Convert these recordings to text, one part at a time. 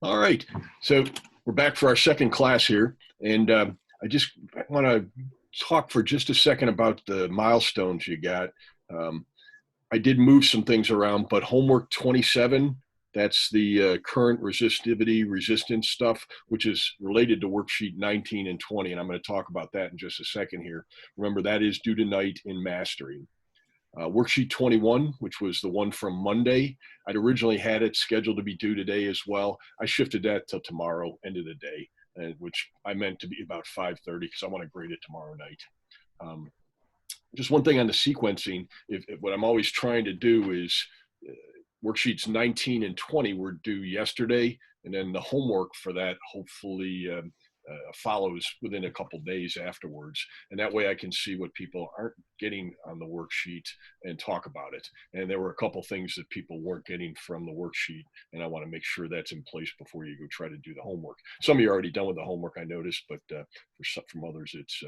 All right, so we're back for our second class here, and I just want to talk for just a second about the milestones you got. Um, I did move some things around, but homework 27, that's the current resistivity resistance stuff, which is related to worksheet 19 and 20, and I'm going to talk about that in just a second here. Remember, that is due tonight in mastering. Worksheet 21, which was the one from Monday, I'd originally had it scheduled to be due today as well. I shifted that till tomorrow, end of the day, which I meant to be about 5:30 because I want to grade it tomorrow night. Just one thing on the sequencing, if what I'm always trying to do is worksheets 19 and 20 were due yesterday, and then the homework for that hopefully follows within a couple days afterwards. And that way I can see what people aren't getting on the worksheet and talk about it. And there were a couple things that people weren't getting from the worksheet, and I want to make sure that's in place before you go try to do the homework. Some of you are already done with the homework, I noticed, but from others, it's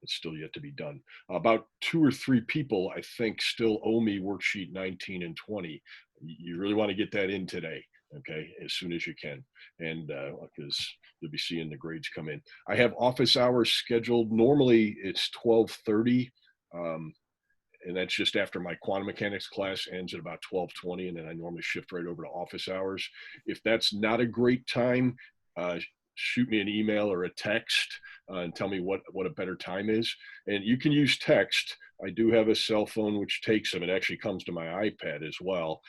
still yet to be done. About 2 or 3 people, I think, still owe me worksheet 19 and 20. You really want to get that in today, okay, as soon as you can, and because you'll be seeing the grades come in. I have office hours scheduled. Normally it's 12:30, and that's just after my quantum mechanics class ends at about 12:20, and then I normally shift right over to office hours. If that's not a great time, shoot me an email or a text and tell me what a better time is. And you can use text. I do have a cell phone which takes them. It actually comes to my iPad as well.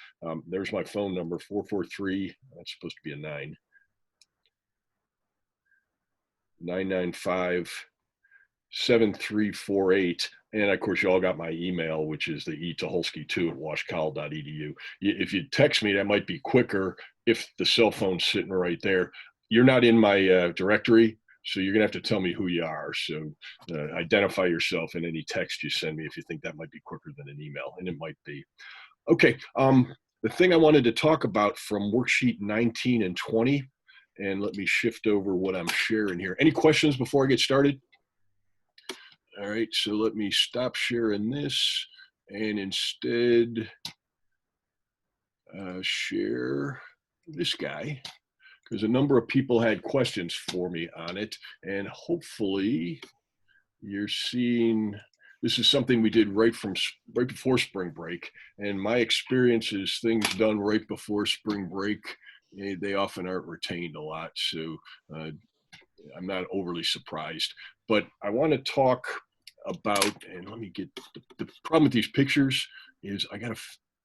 There's my phone number, 443, that's supposed to be a 9, 995 7348. And of course, you all got my email, which is the etuholsky2@washcoll.edu. If you text me, that might be quicker if the cell phone's sitting right there. You're not in my directory, so you're gonna have to tell me who you are. So identify yourself in any text you send me if you think that might be quicker than an email, and it might be. Okay, the thing I wanted to talk about from worksheet 19 and 20, and let me shift over what I'm sharing here. Any questions before I get started? All right, so let me stop sharing this and instead share this guy, because a number of people had questions for me on it, and hopefully you're seeing this is something we did right before spring break, and my experience is things done right before spring break, they often aren't retained a lot, so I'm not overly surprised. But I want to talk about, and let me get the problem with these pictures is I got to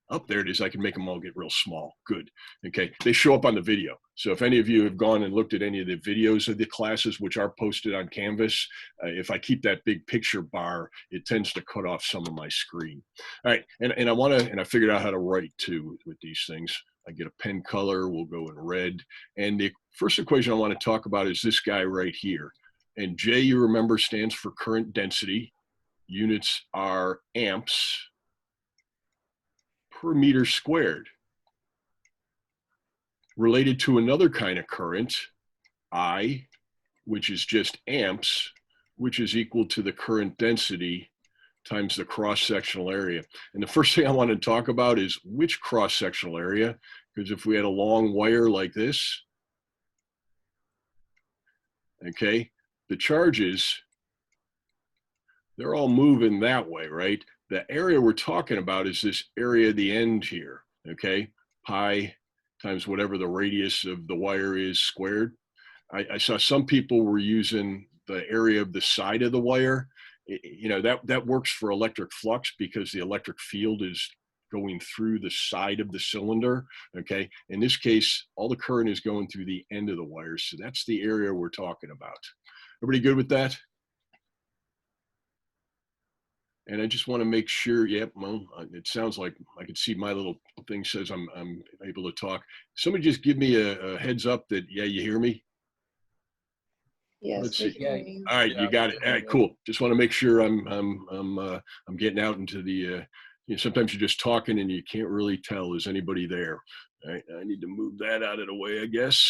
up there it is. I can make them all get real small. Good. Okay. They show up on the video. So if any of you have gone and looked at any of the videos of the classes, which are posted on Canvas, if I keep that big picture bar, it tends to cut off some of my screen. All right. And I want to, and I figured out how to write too with these things. I get a pen color, we'll go in red. And the first equation I want to talk about is this guy right here. And J, you remember, stands for current density. Units are amps per meter squared. Related to another kind of current, I, which is just amps, which is equal to the current density times the cross-sectional area. And the first thing I want to talk about is which cross-sectional area, because if we had a long wire like this, okay, the charges, they're all moving that way, right? The area we're talking about is this area at the end here, okay? Pi times whatever the radius of the wire is squared. I saw some people were using the area of the side of the wire. You know, that works for electric flux because the electric field is going through the side of the cylinder, okay? In this case, all the current is going through the end of the wire, so that's the area we're talking about. Everybody good with that? And I just want to make sure, yep, well, it sounds like I can see my little thing says I'm able to talk. Somebody just give me a heads up that, yeah, you hear me? Yes, let's see. yeah. All right, you got it. All right, cool. Just want to make sure I'm getting out into the, you know, sometimes you're just talking and you can't really tell, is anybody there? All right, I need to move that out of the way, I guess.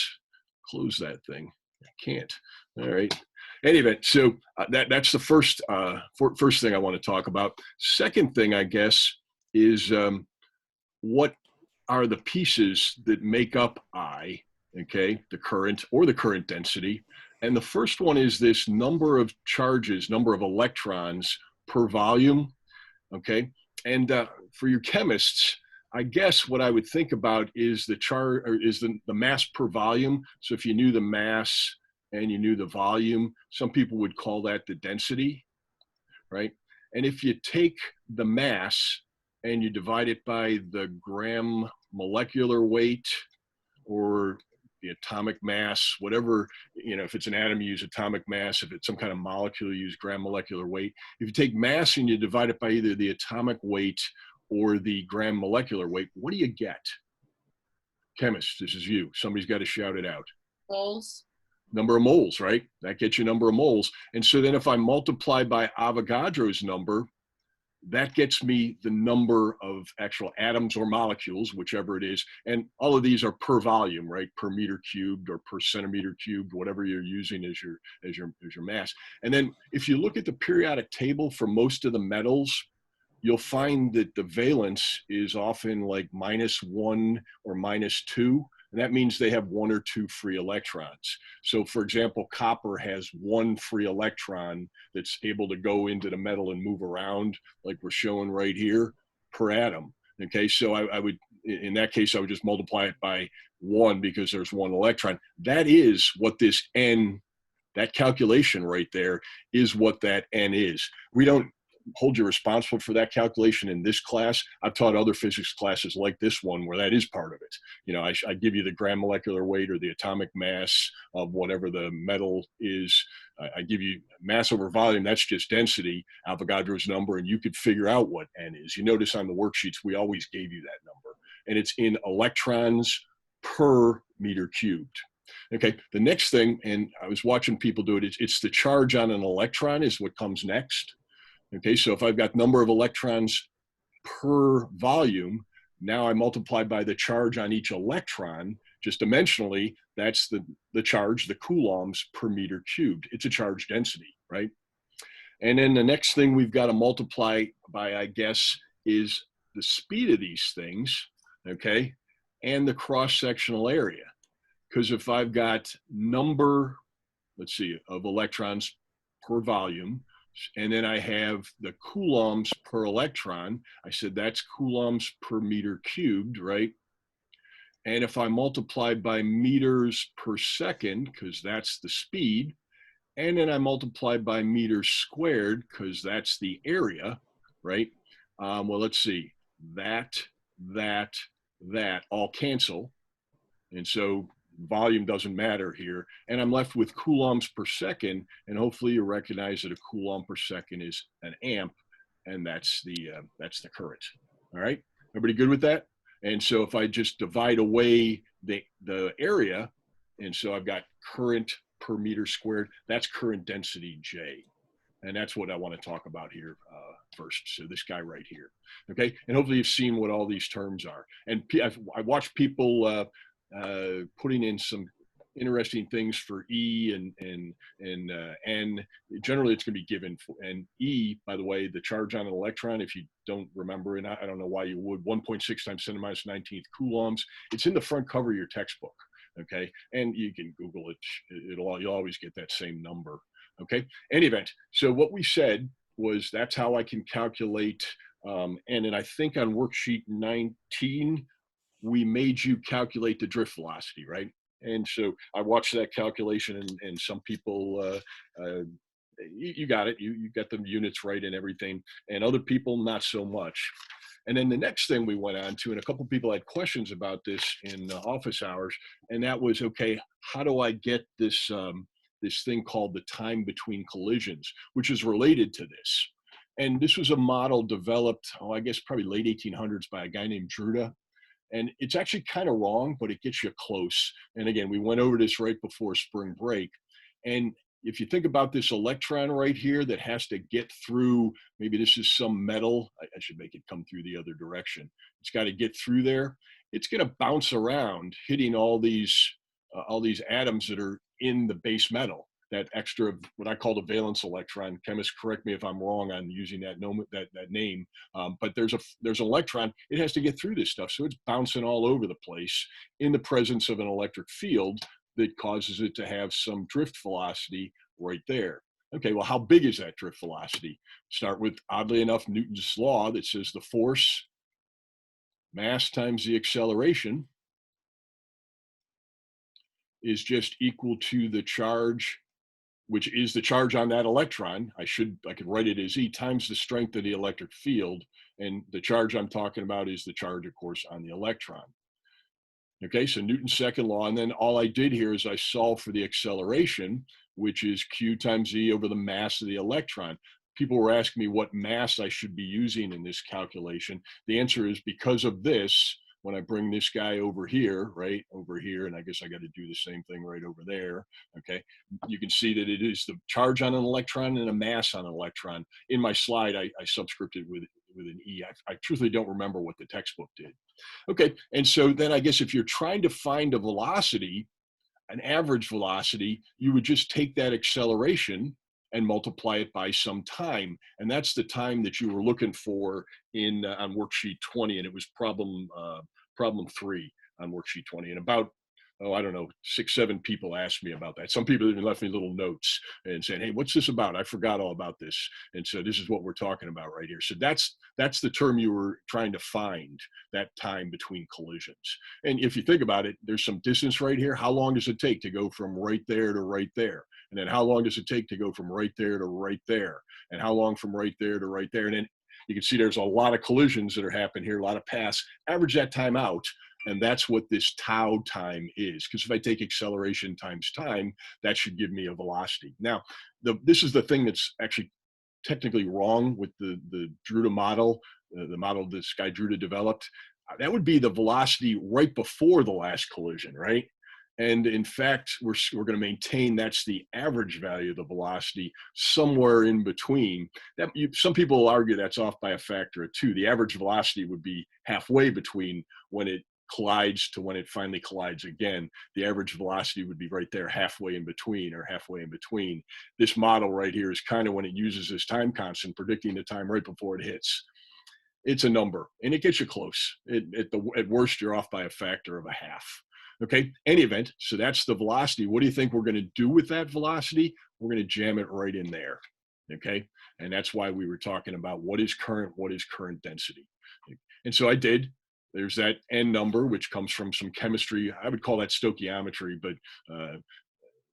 Close that thing. I can't. All right. Anyway, so that's the first thing I want to talk about. Second thing, I guess, is what are the pieces that make up I, okay, the current or the current density. And the first one is this number of charges, number of electrons per volume, okay? And for your chemists, I guess what I would think about is the charge, or is the mass per volume. So if you knew the mass and you knew the volume, some people would call that the density, right? And if you take the mass and you divide it by the gram molecular weight, or the atomic mass, whatever, you know, if it's an atom, you use atomic mass. If it's some kind of molecule, you use gram molecular weight. If you take mass and you divide it by either the atomic weight or the gram molecular weight, what do you get? Chemists, this is you. Somebody's got to shout it out. Moles. Number of moles, right? That gets you number of moles. And so then if I multiply by Avogadro's number, that gets me the number of actual atoms or molecules, whichever it is. And all of these are per volume, right? Per meter cubed or per centimeter cubed, whatever you're using as your mass. And then if you look at the periodic table for most of the metals, you'll find that the valence is often like -1 or -2. And that means they have 1 or 2 free electrons. So for example, copper has 1 free electron that's able to go into the metal and move around, like we're showing right here, per atom. Okay, so I would, in that case, I would just multiply it by 1 because there's 1 electron. That is what this N, that calculation right there is what that N is. We don't hold you responsible for that calculation in this class. I've taught other physics classes like this one where that is part of it. You know, I give you the gram molecular weight or the atomic mass of whatever the metal is. I give you mass over volume, that's just density, Avogadro's number, and you could figure out what N is. You notice on the worksheets, we always gave you that number, and it's in electrons per meter cubed. Okay, the next thing, and I was watching people do it, it's the charge on an electron is what comes next. Okay, so if I've got number of electrons per volume, now I multiply by the charge on each electron, just dimensionally, that's the charge, the coulombs per meter cubed. It's a charge density, right? And then the next thing we've got to multiply by, I guess, is the speed of these things, okay, and the cross-sectional area. Because if I've got number, let's see, of electrons per volume, and then I have the coulombs per electron. I said that's coulombs per meter cubed, right? And if I multiply by meters per second, because that's the speed, and then I multiply by meters squared, because that's the area, right? Well, let's see, that all cancel. And so volume doesn't matter here. And I'm left with coulombs per second. And hopefully you recognize that a coulomb per second is an amp, and that's the current. All right, everybody good with that? And so if I just divide away the area, and so I've got current per meter squared, that's current density J. And that's what I want to talk about here first. So this guy right here, okay? And hopefully you've seen what all these terms are. And I watch people putting in some interesting things for E and N. Generally, it's going to be given. And E, by the way, the charge on an electron, if you don't remember, and I don't know why you would, 1.6 times 10 to minus 19th coulombs. It's in the front cover of your textbook, okay? And you can Google it. You'll always get that same number, okay? Any event, so what we said was that's how I can calculate, and then I think on worksheet 19, we made you calculate the drift velocity, right? And so I watched that calculation, and some people, you got it, you got the units right and everything, and other people not so much. And then the next thing we went on to, and a couple of people had questions about this in office hours, and that was, okay, how do I get this, this thing called the time between collisions, which is related to this. And this was a model developed, I guess probably late 1800s by a guy named Drude. And it's actually kind of wrong, but it gets you close. And again, we went over this right before spring break. And if you think about this electron right here that has to get through, maybe this is some metal, I should make it come through the other direction. It's got to get through there. It's going to bounce around, hitting all these atoms that are in the base metal. that extra, what I call the valence electron. Chemists correct me if I'm wrong on using that name. But there's an electron. It has to get through this stuff, so it's bouncing all over the place in the presence of an electric field that causes it to have some drift velocity right there. Okay, well, how big is that drift velocity? Start with, oddly enough, Newton's law that says the force mass times the acceleration is just equal to the charge, which is the charge on that electron. I could write it as E times the strength of the electric field. And the charge I'm talking about is the charge, of course, on the electron. Okay, so Newton's second law. And then all I did here is I solved for the acceleration, which is Q times E over the mass of the electron. People were asking me what mass I should be using in this calculation. The answer is because of this, when I bring this guy over here, right over here, and I guess I got to do the same thing right over there, okay, you can see that it is the charge on an electron and a mass on an electron. In my slide, I subscripted with an E. I truthfully don't remember what the textbook did. Okay, and so then I guess if you're trying to find a velocity, an average velocity, you would just take that acceleration and multiply it by some time. And that's the time that you were looking for in on worksheet 20, and it was problem 3 on worksheet 20. And about, I don't know, 6, 7 people asked me about that. Some people even left me little notes and saying, hey, what's this about? I forgot all about this. And so this is what we're talking about right here. So that's the term you were trying to find, that time between collisions. And if you think about it, there's some distance right here. How long does it take to go from right there to right there? And then how long does it take to go from right there to right there? And how long from right there to right there? And then you can see there's a lot of collisions that are happening here, a lot of paths. Average that time out. And that's what this tau time is. Because if I take acceleration times time, that should give me a velocity. Now, this is the thing that's actually technically wrong with the Drude model, the model this guy Drude developed. That would be the velocity right before the last collision, right? And in fact, we're going to maintain that's the average value of the velocity somewhere in between. Some people will argue that's off by a factor of 2. The average velocity would be halfway between when it collides to when it finally collides again. The average velocity would be right there, halfway in between, or halfway in between. This model right here is kind of when it uses this time constant, predicting the time right before it hits. It's a number, and it gets you close. At worst, you're off by a factor of a half. Okay, any event, so that's the velocity. What do you think we're going to do with that velocity? We're going to jam it right in there. Okay, and that's why we were talking about what is current density. And so I did. There's that n number, which comes from some chemistry. I would call that stoichiometry, but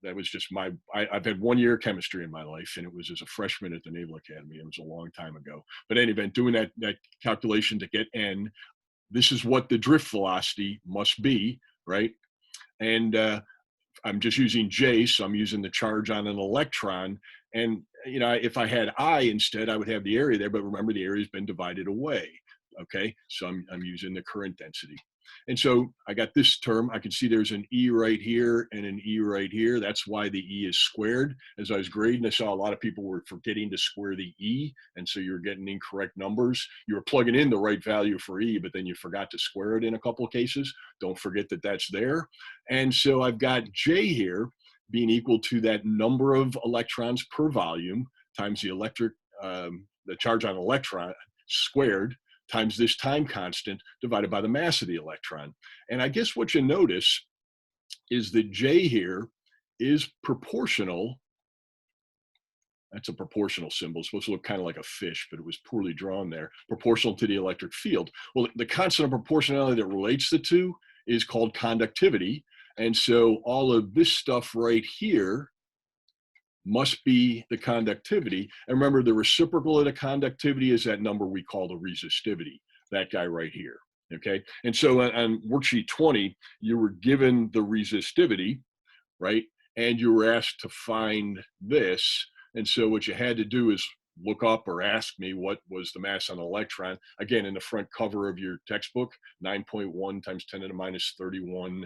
that was just I've had 1 year of chemistry in my life, and it was as a freshman at the Naval Academy. It was a long time ago. But in any event, doing that calculation to get n, this is what the drift velocity must be, right? And I'm just using J, so I'm using the charge on an electron. And if I had I instead, I would have the area there. But remember, the area has been divided away. Okay, so I'm using the current density. And so I got this term. I can see there's an E right here and an E right here. That's why the E is squared. As I was grading, I saw a lot of people were forgetting to square the E. And so you're getting incorrect numbers. You were plugging in the right value for E, but then you forgot to square it in a couple of cases. Don't forget that that's there. And so I've got J here being equal to that number of electrons per volume times the charge on electron squared times this time constant divided by the mass of the electron. And I guess what you notice is that J here is proportional. That's a proportional symbol. It's supposed to look kind of like a fish, but it was poorly drawn there. Proportional to the electric field. Well, the constant of proportionality that relates the two is called conductivity. And so all of this stuff right here must be the conductivity. And remember, the reciprocal of the conductivity is that number we call the resistivity, that guy right here, okay? And so on worksheet 20, you were given the resistivity, right? And you were asked to find this. And so what you had to do is look up or ask me what was the mass on an electron. Again, in the front cover of your textbook, 9.1 times 10 to the minus 31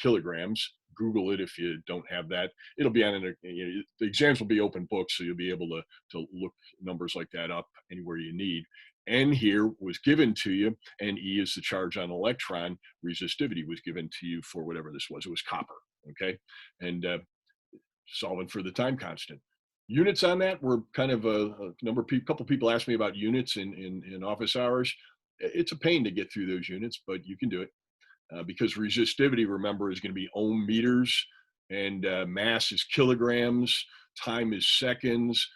kilograms. Google it if you don't have that. It'll be on the exams will be open books, so you'll be able to look numbers like that up anywhere you need. N here was given to you, and E is the charge on an electron. Resistivity was given to you for whatever this was. It was copper, okay? And solving for the time constant. Units on that were kind of a couple people asked me about units in office hours. It's a pain to get through those units, but you can do it because resistivity, remember, is going to be ohm meters, and mass is kilograms, time is seconds,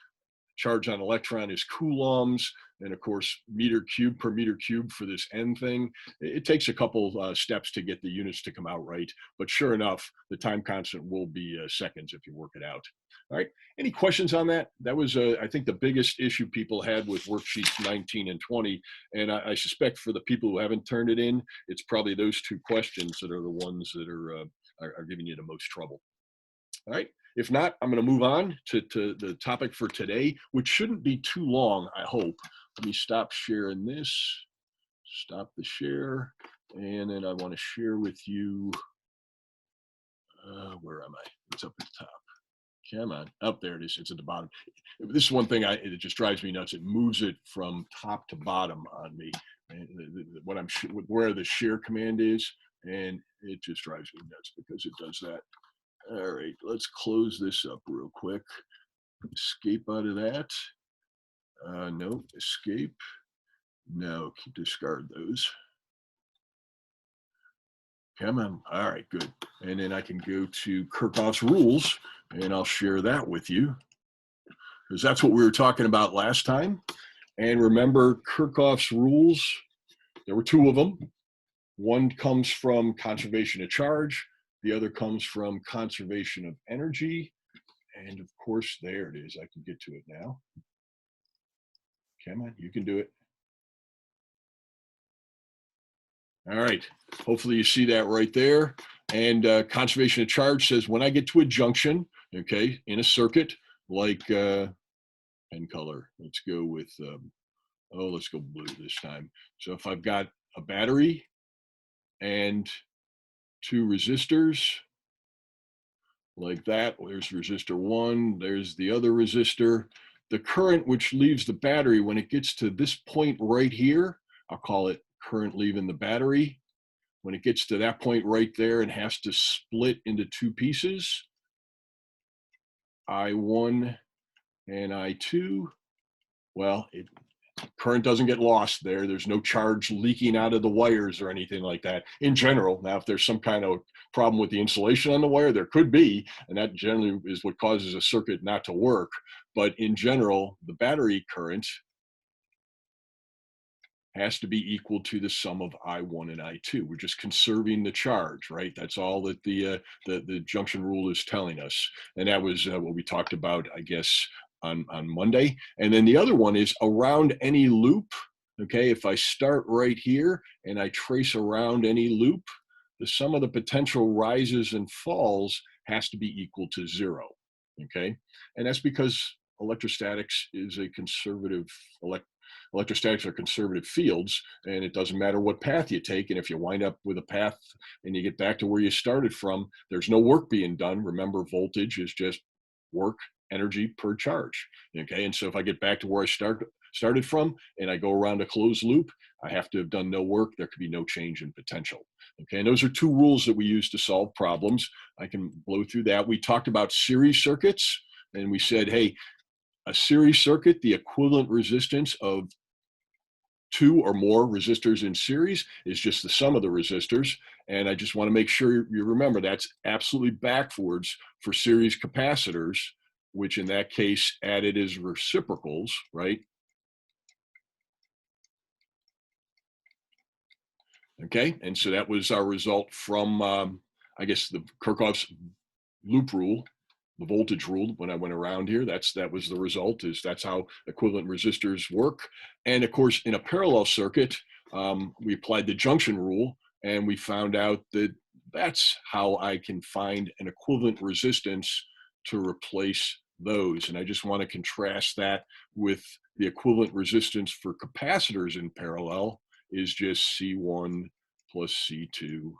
charge on electron is coulombs, and of course meter cube per meter cube for this n thing. It takes a couple steps to get the units to come out right, but sure enough, the time constant will be seconds if you work it out. All right, any questions on that? That was I think the biggest issue people had with worksheets 19 and 20, and I suspect for the people who haven't turned it in, it's probably those two questions that are the ones that are giving you the most trouble. All right. If not, I'm going to move on to the topic for today, which shouldn't be too long, I hope. Let me stop sharing this, stop the share, and then I want to share with you, where am I? It's up at the top. Come on, up there it is, it's at the bottom. This is one thing, it just drives me nuts. It moves it from top to bottom on me, and where the share command is, and it just drives me nuts because it does that. All right, let's close this up real quick. Escape out of that. No, escape. No, discard those. Come on. All right, good. And then I can go to Kirchhoff's rules, and I'll share that with you, because that's what we were talking about last time. And remember, Kirchhoff's rules, there were two of them. One comes from conservation of charge. The other comes from conservation of energy. And of course, there it is. I can get to it now. Come on, you can do it. All right, hopefully you see that right there. And conservation of charge says when I get to a junction, okay, in a circuit, like pen color, let's go with, let's go blue this time. So if I've got a battery and two resistors, like that, there's resistor one, there's the other resistor. The current which leaves the battery, when it gets to this point right here, I'll call it current leaving the battery. When it gets to that point right there and has to split into two pieces, I1 and I2, well, current doesn't get lost there. There's no charge leaking out of the wires or anything like that in general. Now, if there's some kind of problem with the insulation on the wire, there could be, and that generally is what causes a circuit not to work. But in general, the battery current has to be equal to the sum of I1 and I2. We're just conserving the charge, right? That's all that the junction rule is telling us. And that was what we talked about, I guess, on Monday. And then the other one is around any loop. Okay, if I start right here and I trace around any loop, the sum of the potential rises and falls has to be equal to 0. Okay, and that's because electrostatics is a conservative electrostatics are conservative fields, and it doesn't matter what path you take. And if you wind up with a path and you get back to where you started from, there's no work being done. Remember, voltage is just work, energy per charge. Okay, and so if I get back to where I started from and I go around a closed loop, I have to have done no work. There could be no change in potential. Okay, and those are two rules that we use to solve problems. I can blow through that. We talked about series circuits, and we said, hey, a series circuit, the equivalent resistance of two or more resistors in series is just the sum of the resistors. And I just want to make sure you remember that's absolutely backwards for series capacitors, which in that case added as reciprocals, right? Okay, and so that was our result from, I guess, the Kirchhoff's loop rule, the voltage rule. When I went around here, that was the result. That's how equivalent resistors work. And of course, in a parallel circuit, we applied the junction rule, and we found out that that's how I can find an equivalent resistance to replace those. And I just want to contrast that with the equivalent resistance for capacitors in parallel is just C1 plus C2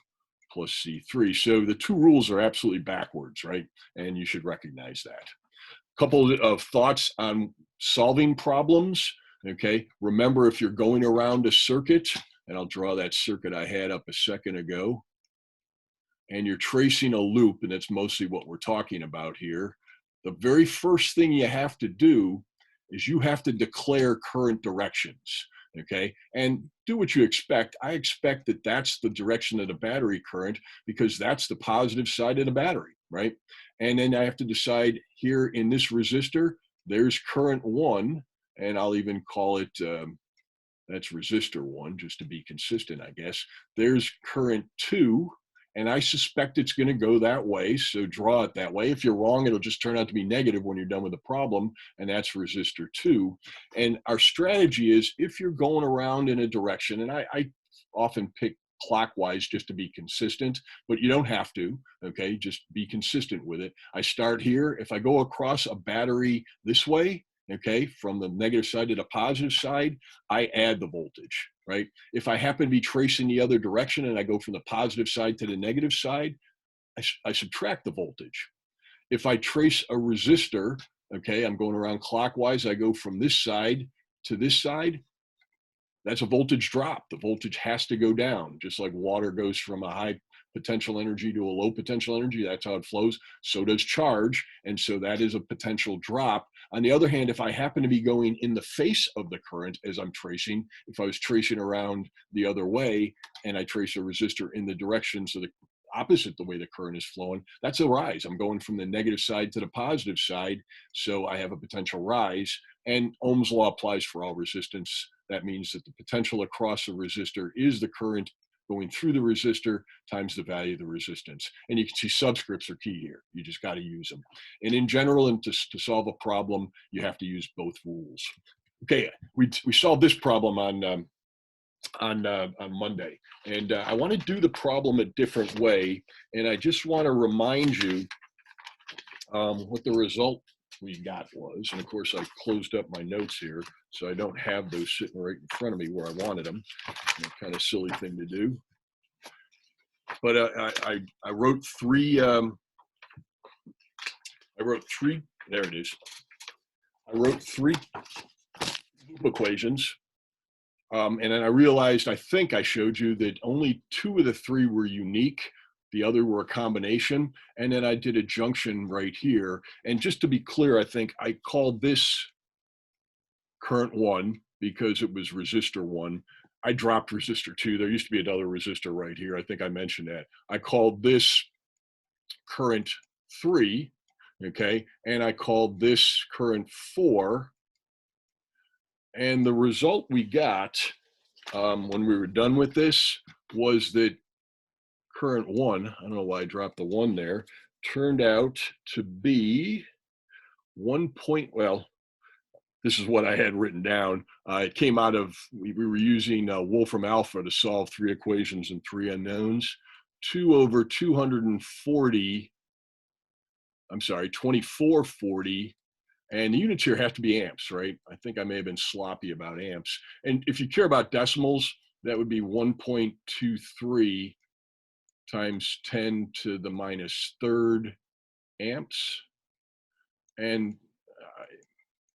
plus C3. So the two rules are absolutely backwards, right? And you should recognize that. A couple of thoughts on solving problems, okay? Remember, if you're going around a circuit, and I'll draw that circuit I had up a second ago, and you're tracing a loop, and that's mostly what we're talking about here, the very first thing you have to do is you have to declare current directions. Okay, and do what you expect. I expect that that's the direction of the battery current because that's the positive side of the battery, right? And then I have to decide here in this resistor, there's current 1, and I'll even call it, that's resistor 1, just to be consistent, I guess. There's current 2, and I suspect it's going to go that way, so draw it that way. If you're wrong, it'll just turn out to be negative when you're done with the problem, and that's resistor 2. And our strategy is, if you're going around in a direction, and I often pick clockwise just to be consistent, but you don't have to, okay? Just be consistent with it. I start here. If I go across a battery this way, okay, from the negative side to the positive side, I add the voltage, right? If I happen to be tracing the other direction and I go from the positive side to the negative side, I subtract the voltage. If I trace a resistor, okay, I'm going around clockwise, I go from this side to this side, that's a voltage drop. The voltage has to go down, just like water goes from a high potential energy to a low potential energy. That's how it flows. So does charge. And so that is a potential drop. On the other hand, if I happen to be going in the face of the current as I'm tracing, if I was tracing around the other way and I trace a resistor in the direction, so the opposite the way the current is flowing, that's a rise. I'm going from the negative side to the positive side. So I have a potential rise. And Ohm's law applies for all resistance. That means that the potential across a resistor is the current going through the resistor times the value of the resistance. And you can see subscripts are key here. You just got to use them. And in general, and to solve a problem, you have to use both rules. Okay, we solved this problem on Monday, and I want to do the problem a different way. And I just want to remind you what the result we got was. And of course, I closed up my notes here, so I don't have those sitting right in front of me where I wanted them. Kind of silly thing to do. But I wrote three. There it is. I wrote 3 loop equations. And then I realized, I think I showed you that only 2 of the 3 were unique. The other were a combination. And then I did a junction right here. And just to be clear, I think I called this current 1 because it was resistor 1. I dropped resistor 2. There used to be another resistor right here. I think I mentioned that. I called this current 3, okay? And I called this current 4. And the result we got when we were done with this was that current 1, I don't know why I dropped the 1 there, turned out to be 1 point, well, this is what I had written down. It came out of, we were using Wolfram Alpha to solve 3 equations and 3 unknowns. 2 over 240, I'm sorry, 2440. And the units here have to be amps, right? I think I may have been sloppy about amps. And if you care about decimals, that would be 1.23 times 10 to the minus 3rd amps. And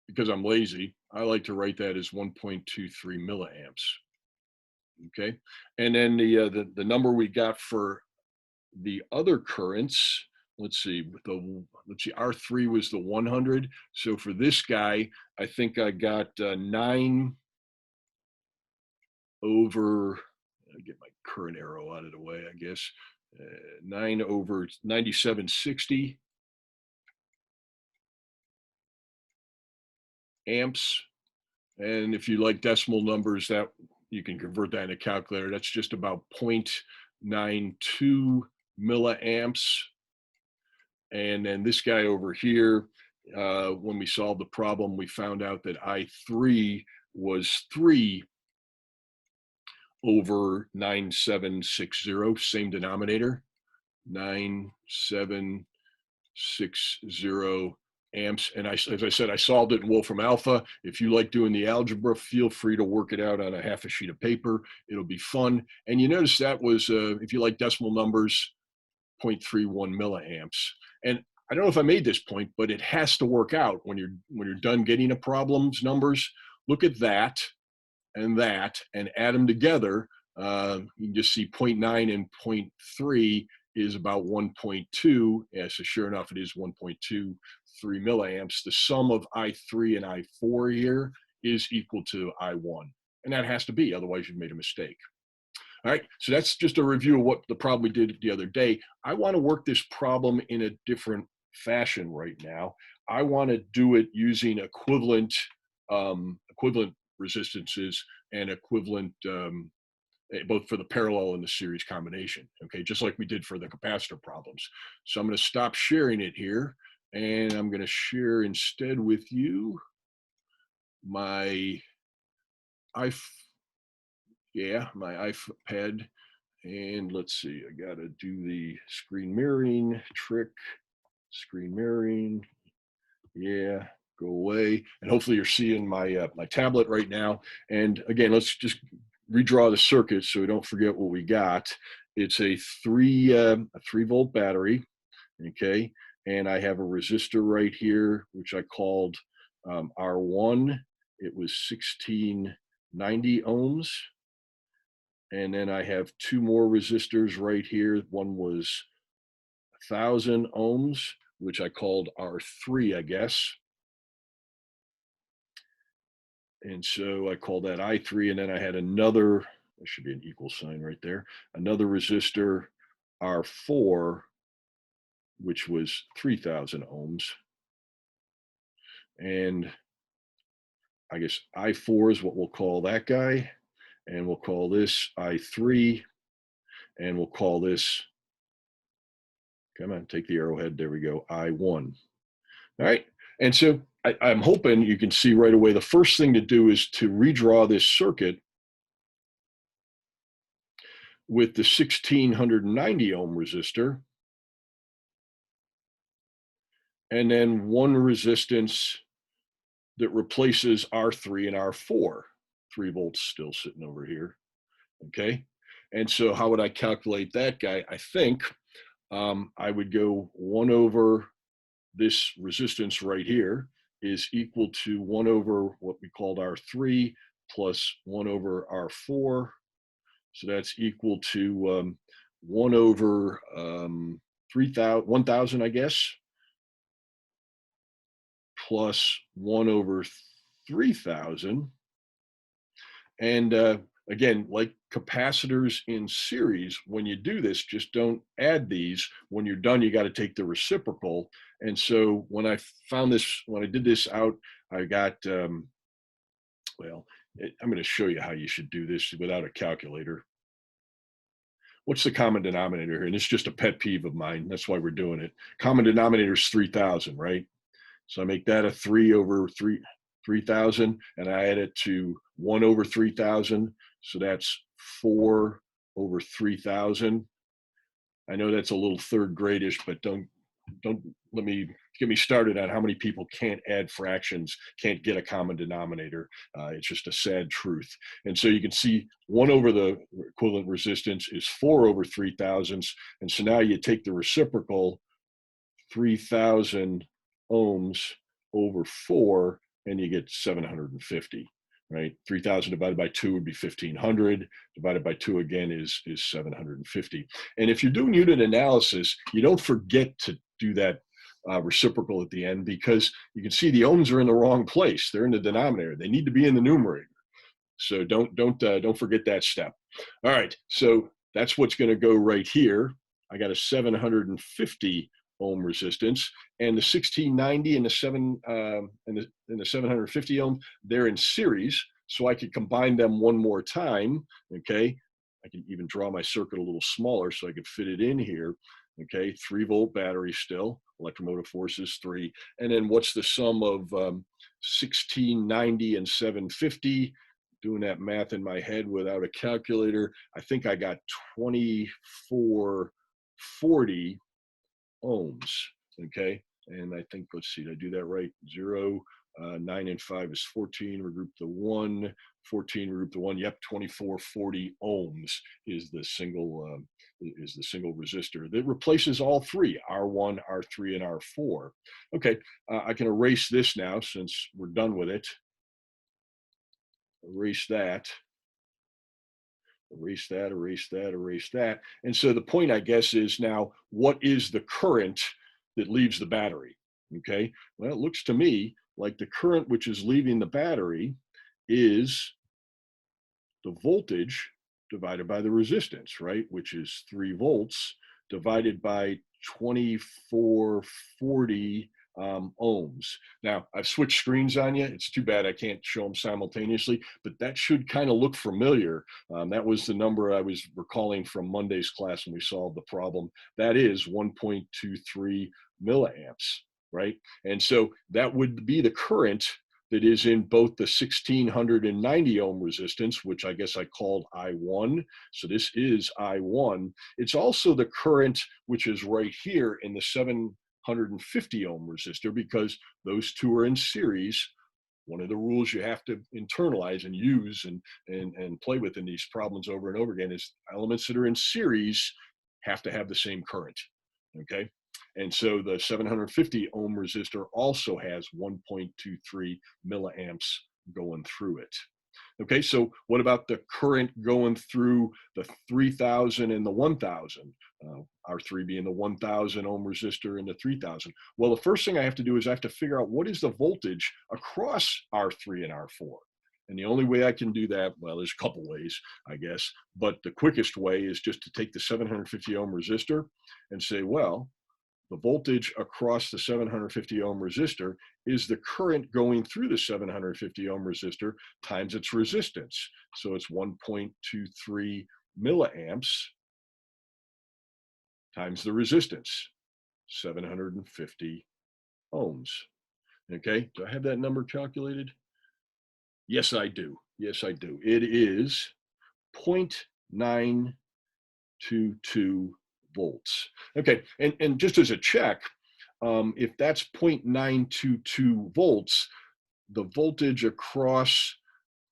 because I'm lazy, I like to write that as 1.23 milliamps. Okay, and then the number we got for the other currents, let's see, R3 was the 100. So for this guy, I think I got 9 over, I'll get my current arrow out of the way, I guess, 9 over 9760 amps. And if you like decimal numbers, that you can convert that in a calculator. That's just about 0.92 milliamps. And then this guy over here, when we solved the problem, we found out that I3 was 3 over 9760, same denominator, 9760 amps. And as I said, I solved it in Wolfram Alpha. If you like doing the algebra, feel free to work it out on a half a sheet of paper. It'll be fun. And you notice that was, if you like decimal numbers, 0.31 milliamps. And I don't know if I made this point, but it has to work out when you're done getting a problem's numbers. Look at that and add them together. You can just see 0.9 and 0.3. is about 1.2. Yeah, so sure enough, it is 1.23 milliamps. The sum of I3 and I4 here is equal to I1. And that has to be, otherwise you've made a mistake. All right, so that's just a review of what the problem we did the other day. I want to work this problem in a different fashion right now. I want to do it using equivalent resistances and equivalent both for the parallel and the series combination, okay, just like we did for the capacitor problems. So I'm going to stop sharing it here, and I'm going to share instead with you my iPad, and let's see, I got to do the screen mirroring trick, screen mirroring, yeah, go away, and hopefully you're seeing my my tablet right now. And again, let's just redraw the circuit so we don't forget what we got. It's a 3-volt battery, okay, and I have a resistor right here which I called R1. It was 1690 ohms, and then I have two more resistors right here. One was 1000 ohms, which I called R3, I guess. And so I called that I3, and then I had another, there should be an equal sign right there, another resistor, R4, which was 3000 ohms. And I guess I4 is what we'll call that guy. And we'll call this I3, and we'll call this, come on, take the arrowhead, there we go, I1. All right, and so I'm hoping you can see right away, the first thing to do is to redraw this circuit with the 1690 ohm resistor, and then one resistance that replaces R3 and R4. 3 volts still sitting over here, okay? And so how would I calculate that guy? I think I would go 1 over this resistance right here is equal to 1 over what we called R3 plus 1 over R4. So that's equal to 1 over 1000, I guess, plus 1 over 3000. And again, like capacitors in series, when you do this, just don't add these. When you're done, you got to take the reciprocal. And so when I found this, when I did this out, I got, well, I'm going to show you how you should do this without a calculator. What's the common denominator here? And it's just a pet peeve of mine. That's why we're doing it. Common denominator is 3000, right? So I make that a 3 over 3000, and I add it to 1 over 3000. So that's 4 over 3000. I know that's a little third gradish, but don't let me get me started on how many people can't add fractions, can't get a common denominator. It's just a sad truth. And so you can see 1 over the equivalent resistance is 4 over 3000. And so now you take the reciprocal, 3000 ohms over 4, and you get 750, right? 3000 divided by 2 would be 1500. Divided by 2 again is 750. And if you're doing unit analysis, you don't forget to do that reciprocal at the end, because you can see the ohms are in the wrong place. They're in the denominator. They need to be in the numerator. So don't forget that step. All right, so that's what's going to go right here. I got a 750 ohm resistance, and the 1690 and the 750 ohm, they're in series, so I could combine them one more time. Okay, I can even draw my circuit a little smaller so I could fit it in here. Okay, 3-volt battery still, electromotive force is 3, and then what's the sum of 1690 and 750? Doing that math in my head without a calculator, I think I got 2440 ohms, okay? And I think, let's see, did I do that right? 0, 9 and 5 is 14, regroup the 1, 14, regroup the 1, yep, 2440 ohms is the single resistor that replaces all three, R1, R3, and R4. Okay, I can erase this now since we're done with it. Erase that. erase that, erase that, erase that. And so the point, I guess, is now what is the current that leaves the battery? Okay, well, it looks to me like the current which is leaving the battery is the voltage divided by the resistance, right? Which is 3 volts divided by 2440 ohms. Now, I've switched screens on you. It's too bad I can't show them simultaneously, but that should kind of look familiar. That was the number I was recalling from Monday's class when we solved the problem. That is 1.23 milliamps, right? And so that would be the current that is in both the 1690 ohm resistance, which I guess I called I1. So this is I1. It's also the current which is right here in the 750 ohm resistor, because those two are in series. One of the rules you have to internalize and use and play with in these problems over and over again is elements that are in series have to have the same current, okay? And so the 750 ohm resistor also has 1.23 milliamps going through it. Okay, so what about the current going through the 3000 and the 1000? R3 being the 1000 ohm resistor and the 3000. Well, the first thing I have to do is I have to figure out what is the voltage across R3 and R4. And the only way I can do that, well, there's a couple ways, I guess, but the quickest way is just to take the 750 ohm resistor and say, well, the voltage across the 750 ohm resistor is the current going through the 750 ohm resistor times its resistance. So it's 1.23 milliamps times the resistance, 750 ohms. Okay, do I have that number calculated? Yes, I do. Yes, I do. It is 0.922 volts. Okay, and just as a check, if that's 0.922 volts, the voltage across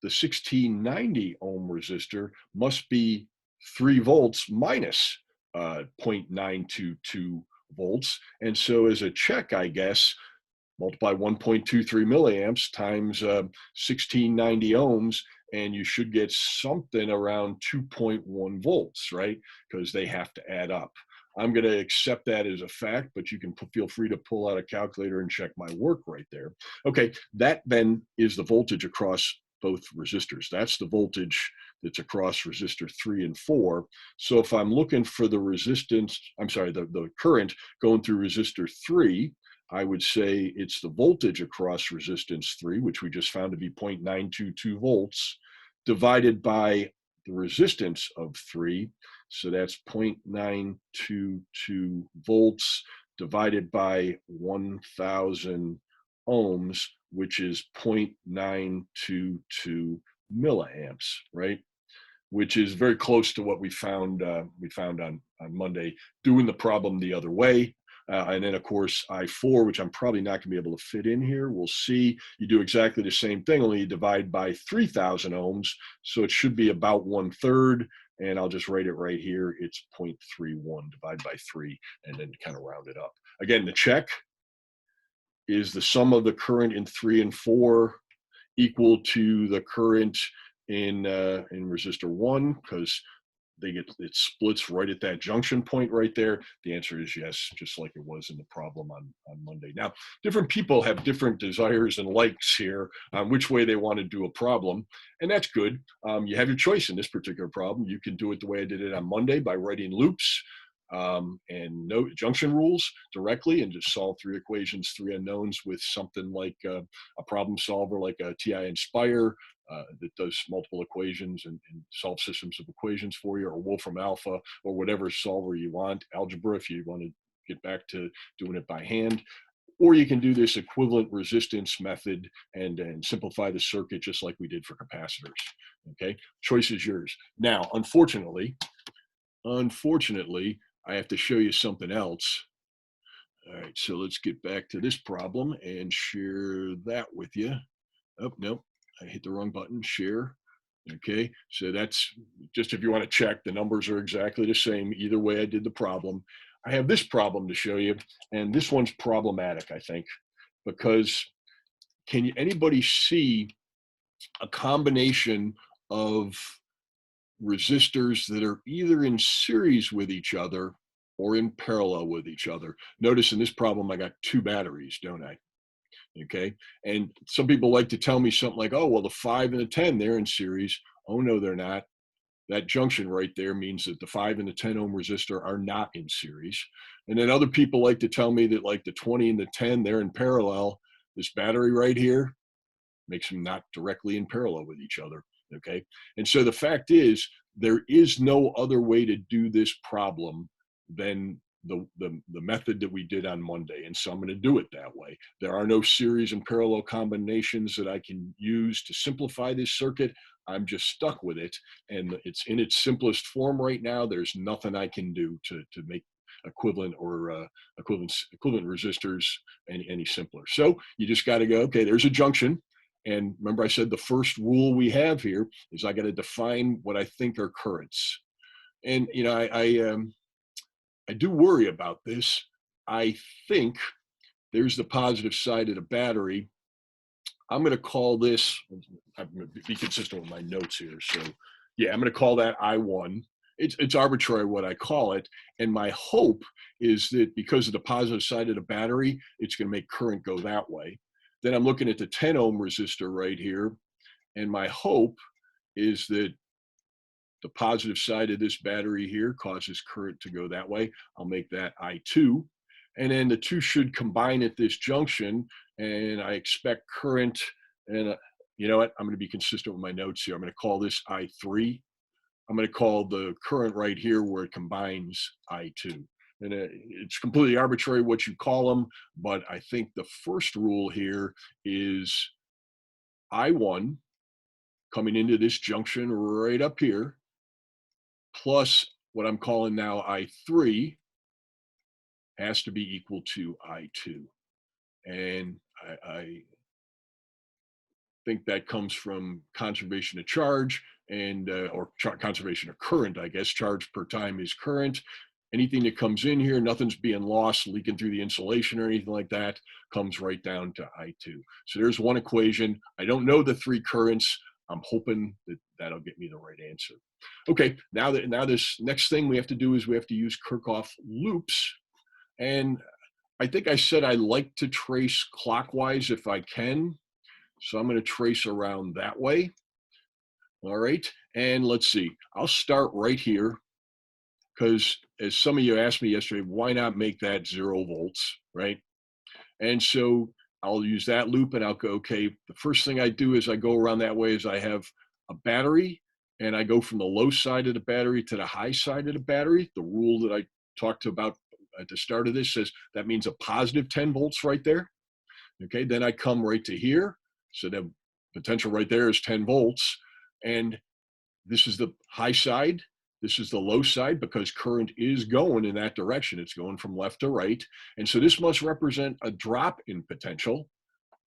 the 1690 ohm resistor must be 3 volts minus 0.922 volts. And so as a check, I guess, multiply 1.23 milliamps times 1690 ohms, and you should get something around 2.1 volts, right? Because they have to add up. I'm going to accept that as a fact, but you can feel free to pull out a calculator and check my work right there. Okay, that then is the voltage across both resistors. That's the voltage that's across resistor 3 and 4. So if I'm looking for the resistance, I'm sorry, the current going through resistor 3, I would say it's the voltage across resistance 3, which we just found to be 0.922 volts, divided by the resistance of 3. So that's 0.922 volts divided by 1000 ohms, which is 0.922 milliamps, right? Which is very close to what we found on Monday, doing the problem the other way. And then, of course, I4, which I'm probably not going to be able to fit in here. We'll see. You do exactly the same thing, only you divide by 3,000 ohms. So it should be about 1/3. And I'll just write it right here. It's 0.31 divided by 3, and then kind of round it up. Again, the check is the sum of the current in 3 and 4 equal to the current in resistor 1, because it splits right at that junction point right there. The answer is yes, just like it was in the problem on Monday. Now, different people have different desires and likes here on which way they want to do a problem, and that's good. You have your choice in this particular problem. You can do it the way I did it on Monday by writing loops and no junction rules directly, and just solve 3 equations, 3 unknowns with something like a problem solver like a TI Inspire that does multiple equations and solve systems of equations for you, or Wolfram Alpha, or whatever solver you want, algebra if you want to get back to doing it by hand. Or you can do this equivalent resistance method and simplify the circuit just like we did for capacitors. Okay, choice is yours. Now, unfortunately, I have to show you something else. All right, so let's get back to this problem and share that with you. Oh, no, I hit the wrong button, share. Okay, so that's just if you want to check, the numbers are exactly the same. Either way I did the problem. I have this problem to show you, and this one's problematic, I think, because anybody see a combination of resistors that are either in series with each other or in parallel with each other. Notice in this problem, I got two batteries, don't I? Okay. And some people like to tell me something like, oh, well, the 5 and the 10, they're in series. Oh, no, they're not. That junction right there means that the 5 and the 10 ohm resistor are not in series. And then other people like to tell me that like the 20 and the 10, they're in parallel. This battery right here makes them not directly in parallel with each other. Okay. And so the fact is, there is no other way to do this problem than the method that we did on Monday. And so I'm going to do it that way. There are no series and parallel combinations that I can use to simplify this circuit. I'm just stuck with it. And it's in its simplest form right now. There's nothing I can do to make equivalent or equivalent resistors any simpler. So you just got to go, okay, there's a junction. And remember I said the first rule we have here is I got to define what I think are currents. And, you know, I do worry about this. I think there's the positive side of the battery. I'm going to call this, I'm going to be consistent with my notes here. So yeah, I'm going to call that I1. It's arbitrary what I call it. And my hope is that because of the positive side of the battery, it's going to make current go that way. Then I'm looking at the 10 ohm resistor right here. And my hope is that the positive side of this battery here causes current to go that way. I'll make that I2. And then the two should combine at this junction. And I expect current, and you know what? I'm going to be consistent with my notes here. I'm going to call this I3. I'm going to call the current right here where it combines I2. And it's completely arbitrary what you call them, but I think the first rule here is I1 coming into this junction right up here, plus what I'm calling now I3 has to be equal to I2. And I think that comes from conservation of charge and or conservation of current, I guess. Charge per time is current. Anything that comes in here, nothing's being lost, leaking through the insulation or anything like that, comes right down to I2. So there's one equation. I don't know the three currents. I'm hoping that that'll get me the right answer. Okay, now this next thing we have to do is we have to use Kirchhoff loops. And I think I said I like to trace clockwise if I can. So I'm going to trace around that way. All right. And let's see. I'll start right here because as some of you asked me yesterday, why not make that 0 volts, right? And so I'll use that loop and I'll go, okay, the first thing I do is I go around that way is I have a battery and I go from the low side of the battery to the high side of the battery. The rule that I talked about at the start of this says that means a positive 10 volts right there. Okay, then I come right to here. So the potential right there is 10 volts. And this is the high side. This is the low side because current is going in that direction. It's going from left to right. And so this must represent a drop in potential.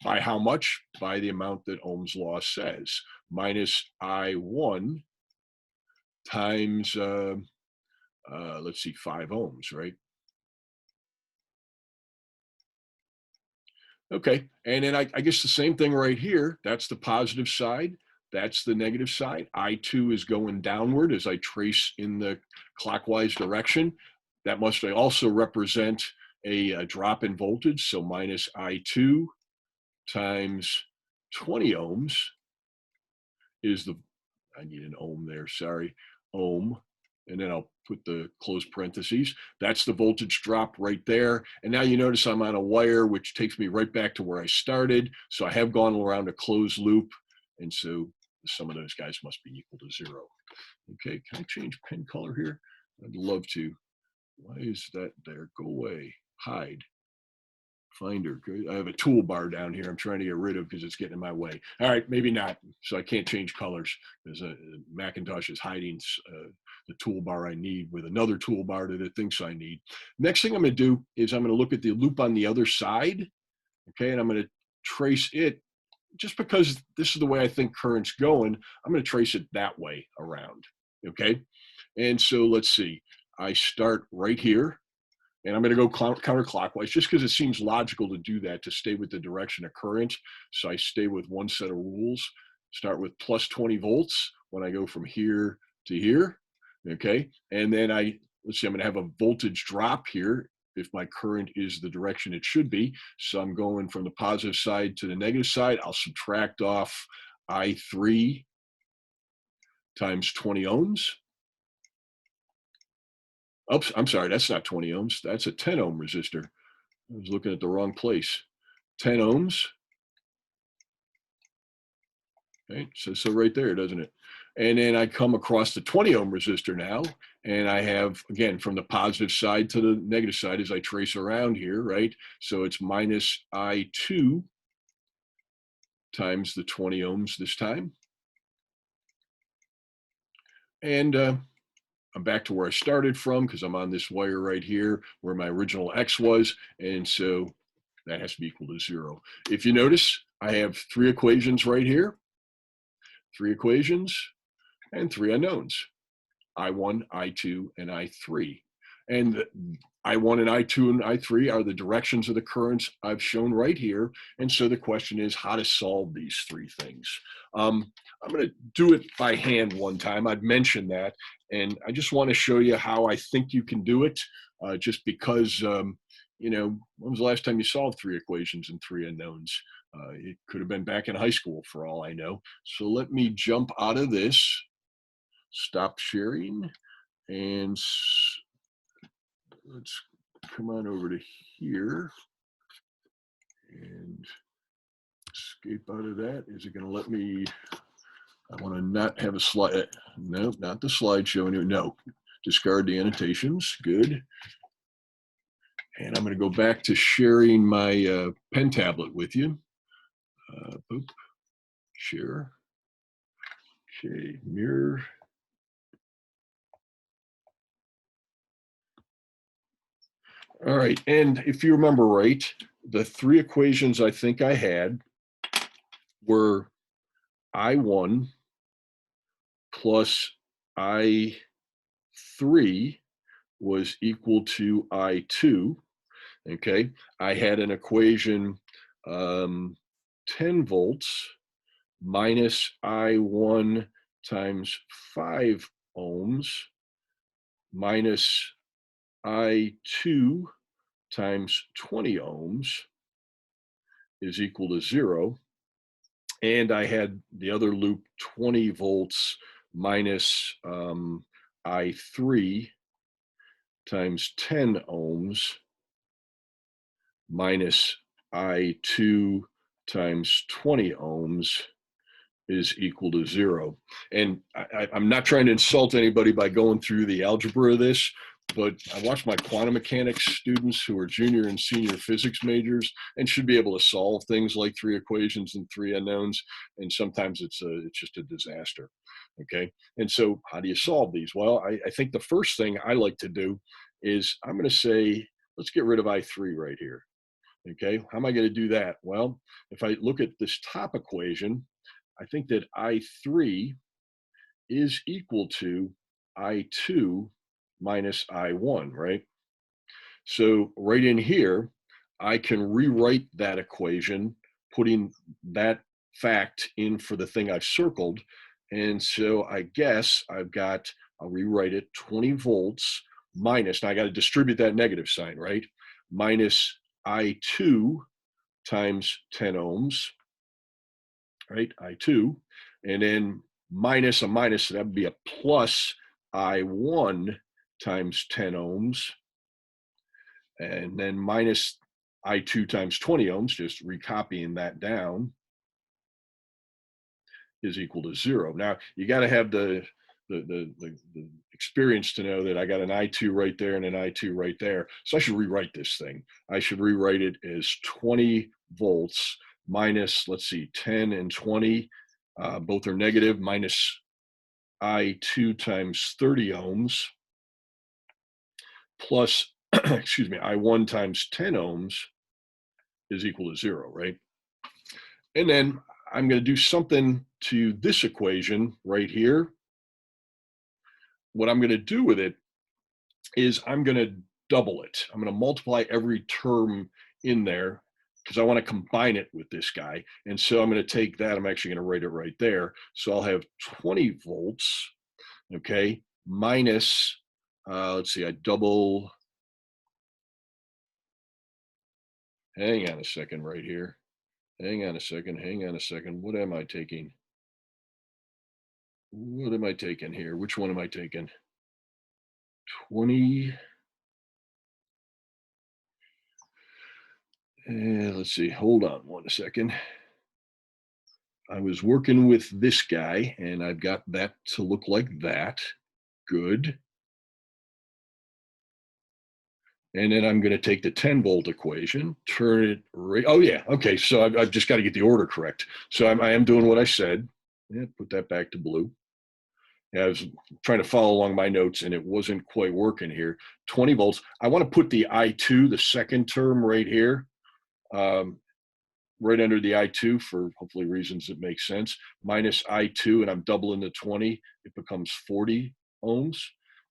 By how much? By the amount that Ohm's law says. Minus I1 times, let's see, 5 ohms, right? Okay, and then I guess the same thing right here. That's the positive side. That's the negative side. I2 is going downward as I trace in the clockwise direction. That must also represent a drop in voltage. So minus I2 times 20 ohms is the, I need an ohm there, sorry, ohm. And then I'll put the close parentheses. That's the voltage drop right there. And now you notice I'm on a wire, which takes me right back to where I started. So I have gone around a closed loop. And so the sum of those guys must be equal to 0. Okay, can I change pen color here? I'd love to. Why is that there? Go away. Hide. Finder. I have a toolbar down here I'm trying to get rid of because it's getting in my way. All right, maybe not. So I can't change colors because Macintosh is hiding the toolbar I need with another toolbar that it thinks I need. Next thing I'm going to do is I'm going to look at the loop on the other side. Okay, and I'm going to trace it. Just because this is the way I think current's going, I'm going to trace it that way around. Okay, and so let's see. I start right here. And I'm going to go counterclockwise just because it seems logical to do that, to stay with the direction of current. So I stay with one set of rules. Start with plus 20 volts when I go from here to here, okay? And then let's see, I'm gonna have a voltage drop here if my current is the direction it should be. So I'm going from the positive side to the negative side. I'll subtract off I3 times 20 ohms. Oops, I'm sorry, that's not 20 ohms. That's a 10 ohm resistor. I was looking at the wrong place. 10 ohms. Okay, so right there, doesn't it? And then I come across the 20 ohm resistor now, and I have, again, from the positive side to the negative side as I trace around here, right? So it's minus I2 times the 20 ohms this time. And I'm back to where I started from because I'm on this wire right here where my original X was. And so that has to be equal to 0. If you notice, I have 3 equations right here, 3 equations and 3 unknowns, I1, I2, and I3. And I1 and I2 and I3 are the directions of the currents I've shown right here. And so the question is how to solve these 3 things. I'm going to do it by hand one time. I've mentioned that. And I just want to show you how I think you can do it, just because, you know, when was the last time you solved 3 equations and 3 unknowns? It could have been back in high school for all I know. So let me jump out of this, stop sharing, and let's come on over to here and escape out of that. Is it going to let me? I want to not have a slide. No, not the slideshow. No, discard the annotations. Good. And I'm going to go back to sharing my pen tablet with you. Boop. Share. Okay, mirror. All right, and if you remember right, the 3 equations I think I had were I1 plus I3 was equal to I2. Okay, I had an equation 10 volts minus I1 times 5 ohms minus I2 times 20 ohms is equal to 0. And I had the other loop 20 volts minus I3 times 10 ohms minus I2 times 20 ohms is equal to 0. And I'm not trying to insult anybody by going through the algebra of this, but I watch my quantum mechanics students who are junior and senior physics majors and should be able to solve things like 3 equations and 3 unknowns. And sometimes it's just a disaster. Okay. And so how do you solve these? Well, I think the first thing I like to do is I'm going to say, let's get rid of I3 right here. Okay. How am I going to do that? Well, if I look at this top equation, I think that I3 is equal to I2 minus I1, right? So right in here, I can rewrite that equation, putting that fact in for the thing I've circled. And so I guess I'll rewrite it 20 volts minus, now I got to distribute that negative sign, right? Minus I2 times 10 ohms, right? I2, and then minus a minus, so that would be a plus I1 times 10 ohms, and then minus I2 times 20 ohms, just recopying that down, is equal to 0. Now, you got to have the experience to know that I got an I2 right there and an I2 right there. So I should rewrite this thing. I should rewrite it as 20 volts minus, let's see, 10 and 20, both are negative, minus I2 times 30 ohms, plus, excuse me, I1 times 10 ohms is equal to 0, right? And then I'm going to do something to this equation right here. What I'm going to do with it is I'm going to double it. I'm going to multiply every term in there because I want to combine it with this guy. And so I'm going to take that. I'm actually going to write it right there. So I'll have 20 volts okay, minus, let's see, I double, hang on a second right here. Hang on a second, hang on a second. What am I taking? What am I taking here? Which one am I taking? 20. Let's see, hold on one second. I was working with this guy and I've got that to look like that. Good. And then I'm going to take the 10-volt equation, turn it right. Oh, yeah. Okay. So I've just got to get the order correct. So I am doing what I said. Yeah, put that back to blue. Yeah, I was trying to follow along my notes and it wasn't quite working here. 20 volts. I want to put the I2, the second term right here, right under the I2 for hopefully reasons that make sense. Minus I2, and I'm doubling the 20. It becomes 40 ohms.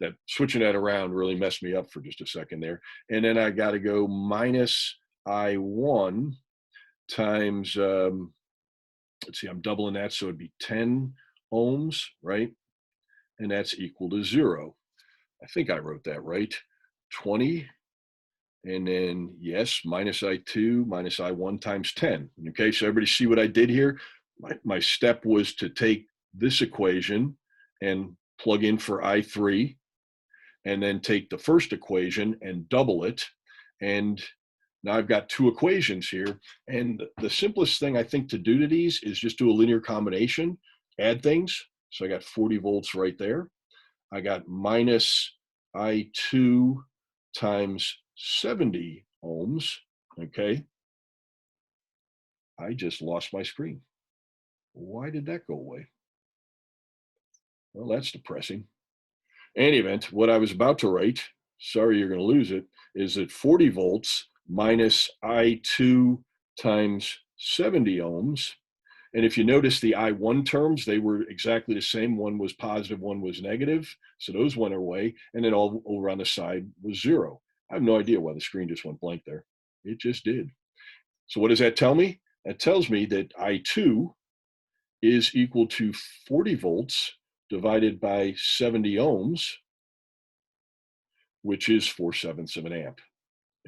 That switching that around really messed me up for just a second there. And then I got to go minus I1 times, let's see, I'm doubling that. So it'd be 10 ohms, right? And that's equal to 0. I think I wrote that right. 20. And then, yes, minus I2 minus I1 times 10. Okay, so everybody see what I did here? My step was to take this equation and plug in for I3, and then take the first equation and double it. And now I've got two equations here. And the simplest thing I think to do to these is just do a linear combination, add things. So I got 40 volts right there. I got minus I2 times 70 ohms, okay? I just lost my screen. Why did that go away? Well, that's depressing. In any event, what I was about to write, sorry you're going to lose it, is that 40 volts minus I2 times 70 ohms. And if you notice the I1 terms, they were exactly the same. One was positive, one was negative. So those went away. And then all over on the side was 0. I have no idea why the screen just went blank there. It just did. So what does that tell me? That tells me that I2 is equal to 40 volts divided by 70 ohms, which is 4/7 of an amp.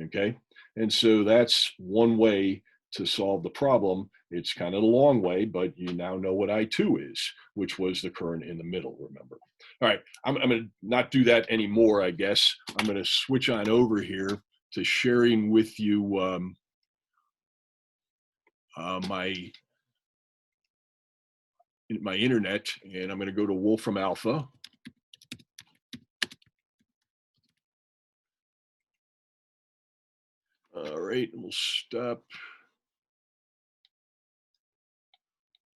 Okay. And so that's one way to solve the problem. It's kind of the long way, but you now know what I2 is, which was the current in the middle, remember. All right, I'm going to not do that anymore, I guess. I'm going to switch on over here to sharing with you my internet, and I'm going to go to Wolfram Alpha. All right, we'll stop.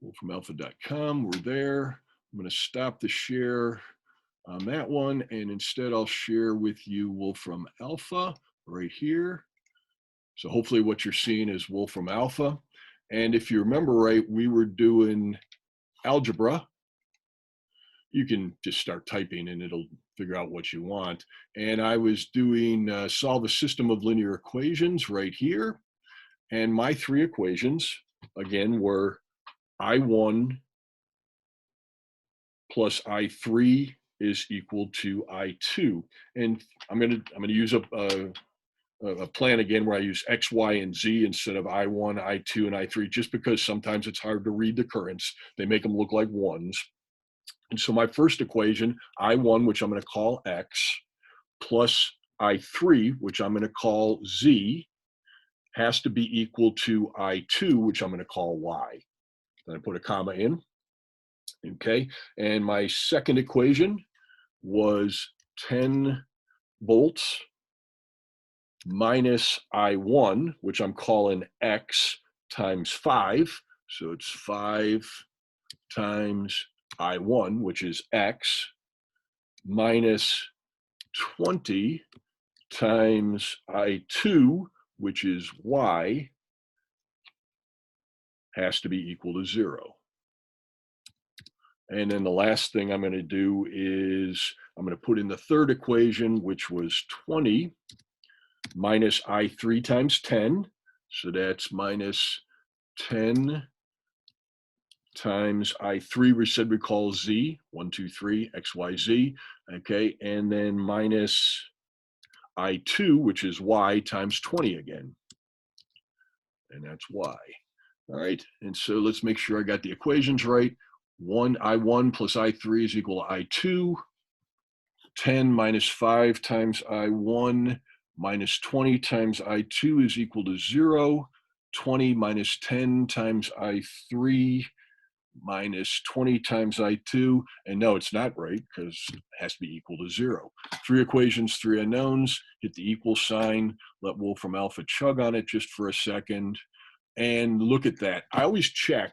wolframalpha.com, we're there. I'm going to stop the share on that one, and instead I'll share with you Wolfram Alpha right here. So hopefully what you're seeing is Wolfram Alpha. And if you remember right, we were doing algebra. You can just start typing and it'll figure out what you want. And I was doing solve a system of linear equations right here. And my three equations, again, were I1 plus I3 is equal to I2. And I'm gonna use a plan again where I use X, Y, and Z instead of I1, I2, and I3, just because sometimes it's hard to read the currents. They make them look like ones. And so my first equation, I1, which I'm going to call X, plus I3, which I'm going to call Z, has to be equal to I2, which I'm going to call Y. Then I put a comma in. Okay. And my second equation was 10 volts minus I1, which I'm calling X, times 5. So it's 5 times I1, which is X, minus 20 times I2, which is Y, has to be equal to 0. And then the last thing I'm going to do is I'm going to put in the third equation, which was 20 minus I3 times 10. So that's minus 10 times I3, we said we call Z, 1, 2, 3, X, Y, Z, okay, and then minus I2, which is Y, times 20 again, and that's Y. All right, and so let's make sure I got the equations right. I1 plus I3 is equal to I2. 10 minus 5 times I1 minus 20 times I2 is equal to 0. 20 minus 10 times I3 minus 20 times I2. And no, it's not right because it has to be equal to 0. 3 equations, 3 unknowns. Hit the equal sign. Let Wolfram Alpha chug on it just for a second. And look at that. I always check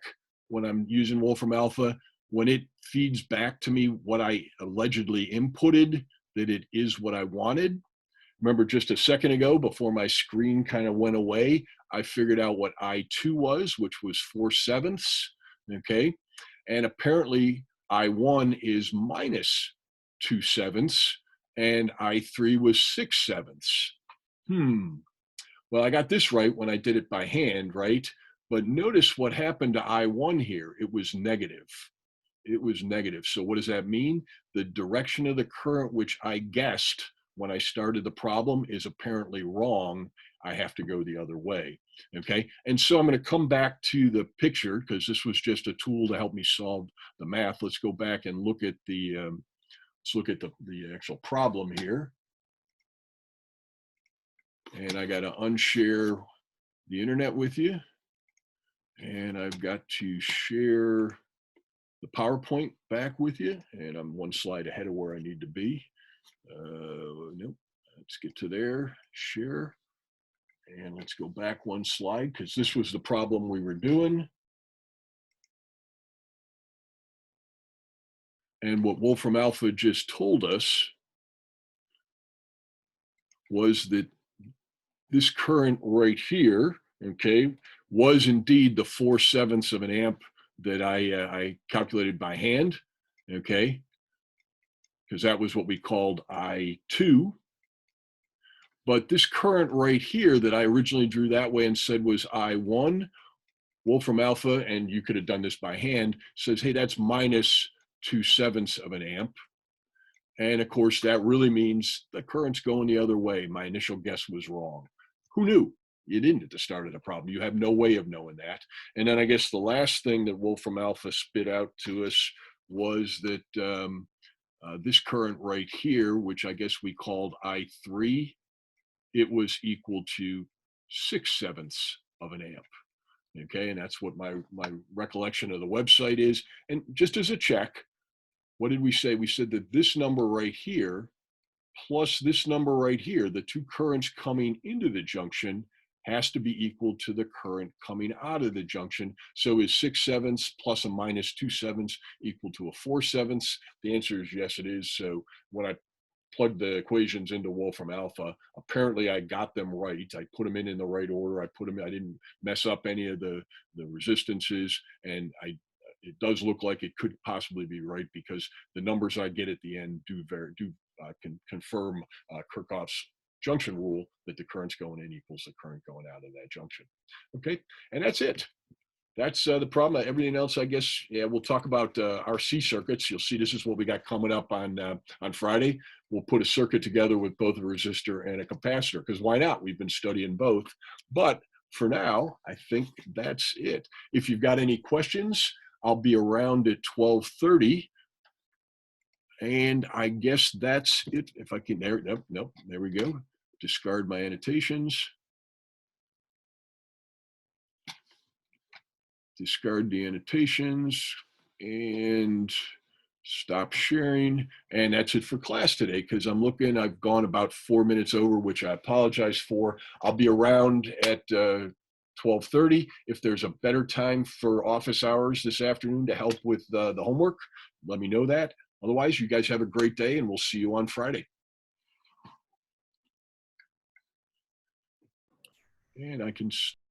when I'm using Wolfram Alpha, when it feeds back to me what I allegedly inputted, that it is what I wanted. Remember just a second ago, before my screen kind of went away, I figured out what I2 was, which was 4/7, okay? And apparently I1 is minus 2/7, and I3 was 6/7. Well, I got this right when I did it by hand, right? But notice what happened to I1 here. It was negative. It was negative. So what does that mean? The direction of the current, which I guessed when I started the problem, is apparently wrong. I have to go the other way, okay? And so I'm going to come back to the picture because this was just a tool to help me solve the math. Let's go back and look at the, the actual problem here. And I got to unshare the internet with you. And I've got to share the PowerPoint back with you. And I'm one slide ahead of where I need to be. Nope. Let's get to there, share. And let's go back one slide because this was the problem we were doing. And what Wolfram Alpha just told us was that this current right here, okay, was indeed the 4/7 of an amp that I calculated by hand, okay, because that was what we called I2. But this current right here that I originally drew that way and said was I1, Wolfram Alpha, and you could have done this by hand, says, hey, that's minus 2/7 of an amp. And of course, that really means the current's going the other way. My initial guess was wrong. Who knew? You didn't at the start of the problem. You have no way of knowing that. And then I guess the last thing that Wolfram Alpha spit out to us was that this current right here, which I guess we called I3, it was equal to 6/7 of an amp. Okay, and that's what my recollection of the website is. And just as a check, what did we say? We said that this number right here plus this number right here, the two currents coming into the junction, has to be equal to the current coming out of the junction. So is 6/7 plus a minus 2/7 equal to a 4/7? The answer is yes, it is. So when I plugged the equations into Wolfram Alpha, apparently I got them right. I put them in the right order. I didn't mess up any of the resistances, and it does look like it could possibly be right because the numbers I get at the end can confirm Kirchhoff's junction rule that the current's going in equals the current going out of that junction. Okay, and that's it. That's the problem. Everything else, I guess, yeah, we'll talk about RC circuits. You'll see this is what we got coming up on Friday. We'll put a circuit together with both a resistor and a capacitor, because why not? We've been studying both. But for now, I think that's it. If you've got any questions, I'll be around at 12:30. And I guess that's it. If I can, nope, there we go. Discard my annotations. Discard the annotations and stop sharing. And that's it for class today, because I'm looking, I've gone about 4 minutes over, which I apologize for. I'll be around at 12:30. If there's a better time for office hours this afternoon to help with the homework, let me know that. Otherwise, you guys have a great day, and we'll see you on Friday. And I can